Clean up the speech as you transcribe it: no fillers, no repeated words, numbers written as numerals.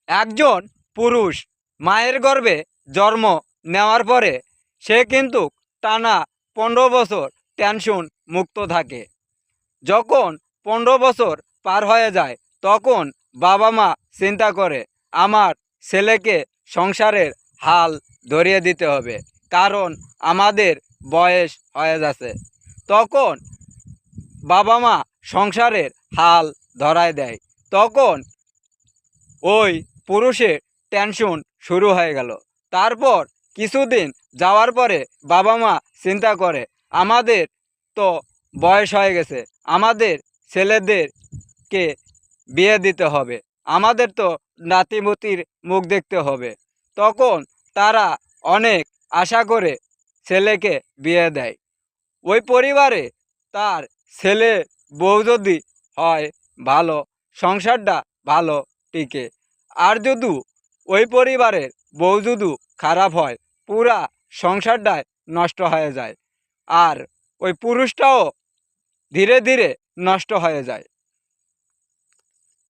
একজন পুরুষ মায়ের গর্ভে জন্ম নেওয়ার পরে সে কিন্তু টানা 15 বছর টেনশন মুক্ত থাকে। যখন 15 বছর পার হয়ে যায় তখন বাবা মা চিন্তা করে আমার ছেলেকে সংসারের হাল ধরিয়ে দিতে হবে, কারণ আমাদের বয়স হয়ে যাচ্ছে। তখন বাবা মা সংসারের হাল ধরায় দেয়। তখন ওই পুরুষের টেনশন শুরু হয়ে গেল। তারপর কিছুদিন যাওয়ার পরে বাবা মা চিন্তা করে আমাদের তো বয়স হয়ে গেছে, আমাদের ছেলেদেরকে বিয়ে দিতে হবে, আমাদের তো নাতিমতির মুখ দেখতে হবে। তখন তারা অনেক আশা করে ছেলেকে বিয়ে দেয়। ওই পরিবারে তার ছেলে বউ যদি হয় ভালো, সংসারটা ভালো টিকে। আর যদি ওই পরিবারের বউ যদি খারাপ হয়, পুরা সংসারটাই নষ্ট হয়ে যায়। আর ওই পুরুষটাও ধীরে ধীরে নষ্ট হয়ে যায়।